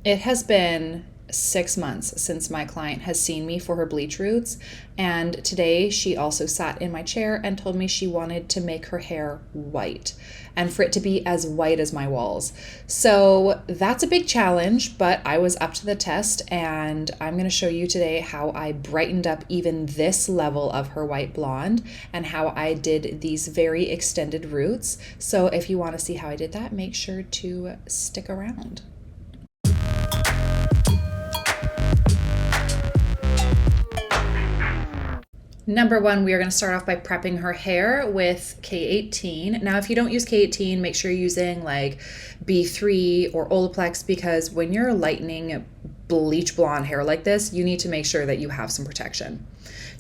It has been 6 months since my client has seen me for her bleach roots, and today she also sat in my chair and told me she wanted to make her hair white and for it to be as white as my walls. So that's a big challenge, but I was up to the test, and I'm going to show you today how I brightened up even this level of her white blonde and how I did these very extended roots. So if you want to see how I did that, make sure to stick around. Number one, we are going to start off by prepping her hair with K18. Now, if you don't use K18, make sure you're using like B3 or Olaplex, because when you're lightening bleach blonde hair like this, you need to make sure that you have some protection.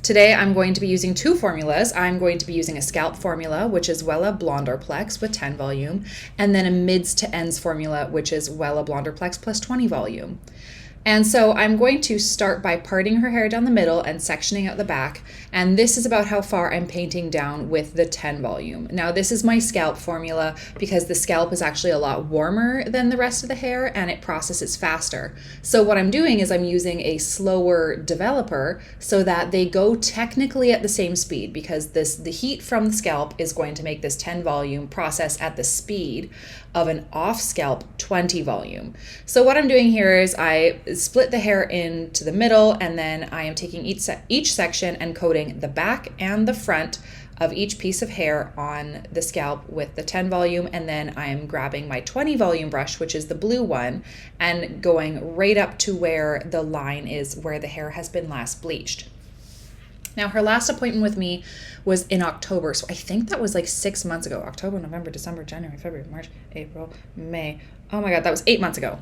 Today, I'm going to be using two formulas. I'm going to be using a scalp formula, which is Wella Blonderplex with 10 volume, and then a mids to ends formula, which is Wella Blonderplex plus 20 volume. And so I'm going to start by parting her hair down the middle and sectioning out the back. And this is about how far I'm painting down with the 10 volume. Now, this is my scalp formula because the scalp is actually a lot warmer than the rest of the hair and it processes faster. So what I'm doing is I'm using a slower developer so that they go technically at the same speed, because the heat from the scalp is going to make this 10 volume process at the speed of an off scalp 20 volume. So what I'm doing here is I split the hair into the middle, and then I am taking each section and coating the back and the front of each piece of hair on the scalp with the 10 volume, and then I'm grabbing my 20 volume brush, which is the blue one, and going right up to where the line is where the hair has been last bleached. Now, her last appointment with me was in October, so I think that was like 6 months ago. October, November, December, January, February, March, April, May. Oh my God, that was 8 months ago.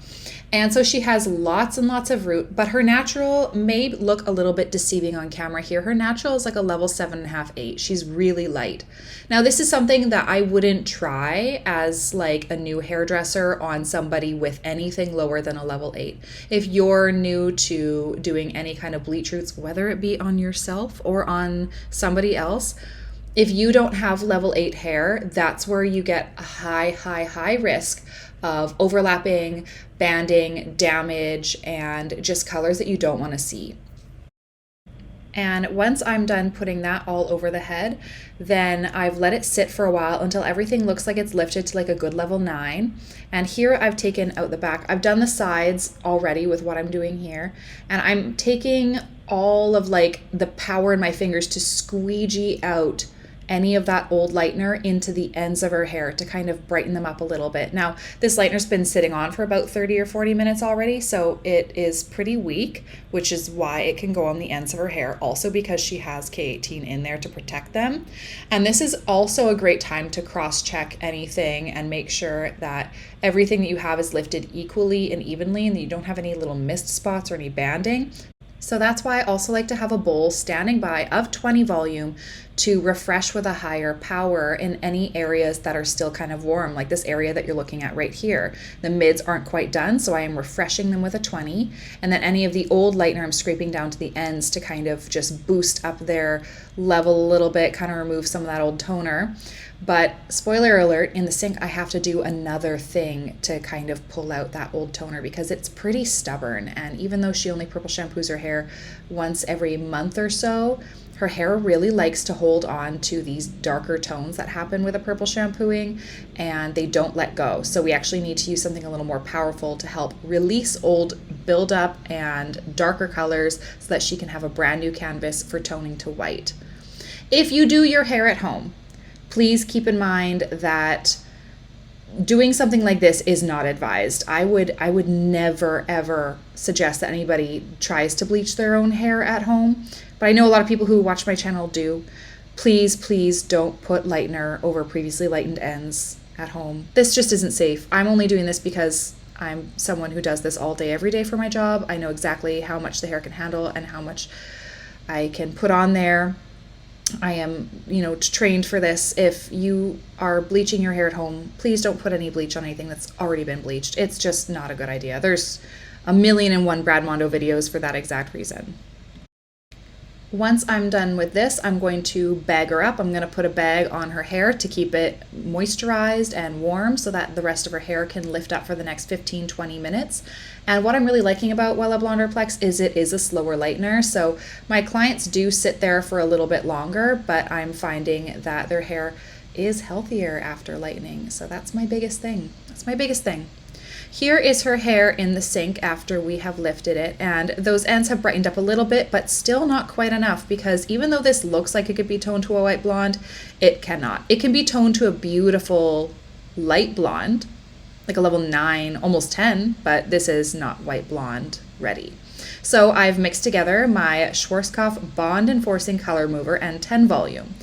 And so she has lots and lots of root, but her natural may look a little bit deceiving on camera here. Her natural is like a level 7.5, 8. She's really light. Now, this is something that I wouldn't try as like a new hairdresser on somebody with anything lower than a level 8. If you're new to doing any kind of bleach roots, whether it be on yourself or on somebody else, if you don't have level 8 hair, that's where you get a high risk of overlapping, banding, damage, and just colors that you don't want to see. And once I'm done putting that all over the head, then I've let it sit for a while until everything looks like it's lifted to like a good level 9. And here I've taken out the back. I've done the sides already with what I'm doing here. And I'm taking all of like the power in my fingers to squeegee out any of that old lightener into the ends of her hair to kind of brighten them up a little bit. Now, this lightener's been sitting on for about 30 or 40 minutes already, so it is pretty weak, which is why it can go on the ends of her hair, also because she has K18 in there to protect them. And this is also a great time to cross-check anything and make sure that everything that you have is lifted equally and evenly and that you don't have any little mist spots or any banding. So that's why I also like to have a bowl standing by of 20 volume to refresh with a higher power in any areas that are still kind of warm, like this area that you're looking at right here. The mids aren't quite done, so I am refreshing them with a 20. And then any of the old lightener, I'm scraping down to the ends to kind of just boost up their level a little bit, kind of remove some of that old toner. But spoiler alert, in the sink, I have to do another thing to kind of pull out that old toner because it's pretty stubborn. And even though she only purple shampoos her hair once every month or so, her hair really likes to hold on to these darker tones that happen with a purple shampooing, and they don't let go. So we actually need to use something a little more powerful to help release old buildup and darker colors so that she can have a brand new canvas for toning to white. If you do your hair at home, please keep in mind that doing something like this is not advised. I would never ever suggest that anybody tries to bleach their own hair at home, but I know a lot of people who watch my channel do. Please don't put lightener over previously lightened ends at home. This just isn't safe. I'm only doing this because I'm someone who does this all day, every day for my job. I know exactly how much the hair can handle and how much I can put on there. I am, trained for this. If you are bleaching your hair at home, please don't put any bleach on anything that's already been bleached. It's just not a good idea. There's 1,000,001 Brad Mondo videos for that exact reason. Once I'm done with this, I'm going to bag her up. I'm going to put a bag on her hair to keep it moisturized and warm so that the rest of her hair can lift up for the next 15-20 minutes. And what I'm really liking about Wella Blonde Replex is it is a slower lightener. So my clients do sit there for a little bit longer, but I'm finding that their hair is healthier after lightening. So that's my biggest thing. That's my biggest thing. Here is her hair in the sink after we have lifted it, and those ends have brightened up a little bit, but still not quite enough, because even though this looks like it could be toned to a white blonde, it cannot. It can be toned to a beautiful light blonde, like a level 9, almost 10, but this is not white blonde ready. So I've mixed together my Schwarzkopf Bond Enforcing Color Mover and 10 volume.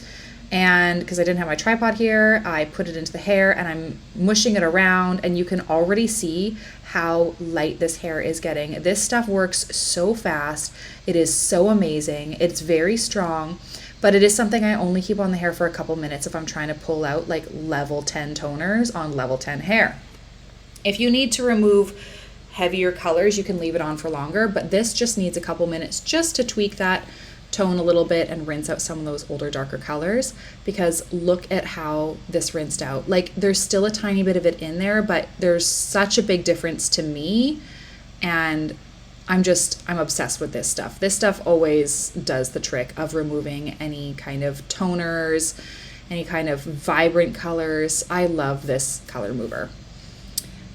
And because I didn't have my tripod here, I put it into the hair and I'm mushing it around, and you can already see how light this hair is getting. This stuff works so fast. It is so amazing. It's very strong, but it is something I only keep on the hair for a couple minutes if I'm trying to pull out like level 10 toners on level 10 hair. If you need to remove heavier colors, you can leave it on for longer, but this just needs a couple minutes just to tweak that tone a little bit and rinse out some of those older, darker colors, because look at how this rinsed out. Like, there's still a tiny bit of it in there, but there's such a big difference to me, and I'm obsessed with this stuff. This stuff always does the trick of removing any kind of toners, any kind of vibrant colors. I love this color mover.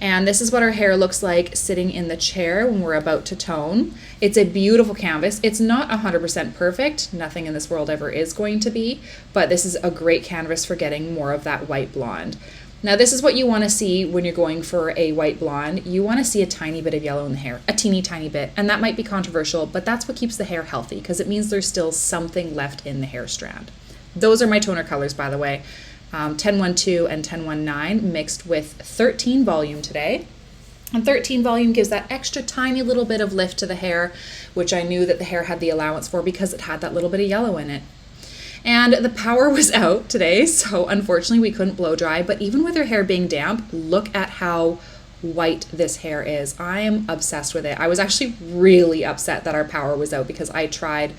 And this is what our hair looks like sitting in the chair when we're about to tone. It's a beautiful canvas. It's not 100% perfect. Nothing in this world ever is going to be, but this is a great canvas for getting more of that white blonde. Now, this is what you want to see when you're going for a white blonde. You want to see a tiny bit of yellow in the hair, a teeny tiny bit. And that might be controversial, but that's what keeps the hair healthy, because it means there's still something left in the hair strand. Those are my toner colors, by the way. 1012 and 1019 mixed with 13 volume today. And 13 volume gives that extra tiny little bit of lift to the hair, which I knew that the hair had the allowance for because it had that little bit of yellow in it. And the power was out today, so unfortunately we couldn't blow dry, but even with her hair being damp, look at how white this hair is. I am obsessed with it. I was actually really upset that our power was out because I tried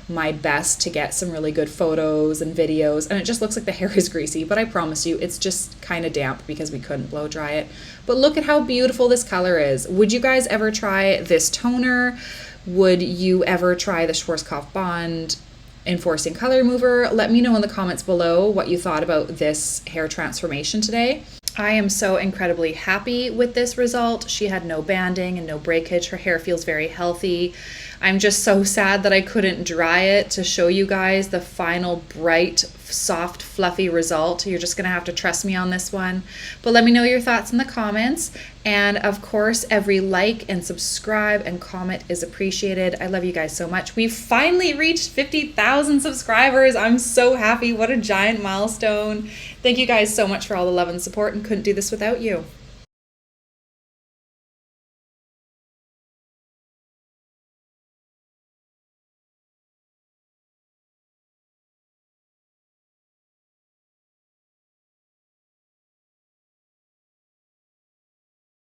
my best to get some really good photos and videos, and it just looks like the hair is greasy, but I promise you it's just kind of damp because we couldn't blow dry it. But look at how beautiful this color is. Would you guys ever try this toner? Would you ever try the Schwarzkopf Bond Enforcing Color Mover? Let me know in the comments below what you thought about this hair transformation today. I am so incredibly happy with this result. She had no banding and no breakage. Her hair feels very healthy. I'm just so sad that I couldn't dry it to show you guys the final bright, soft, fluffy result. You're just gonna have to trust me on this one. But let me know your thoughts in the comments. And of course, every like and subscribe and comment is appreciated. I love you guys so much. We've finally reached 50,000 subscribers. I'm so happy. What a giant milestone. Thank you guys so much for all the love and support, and couldn't do this without you.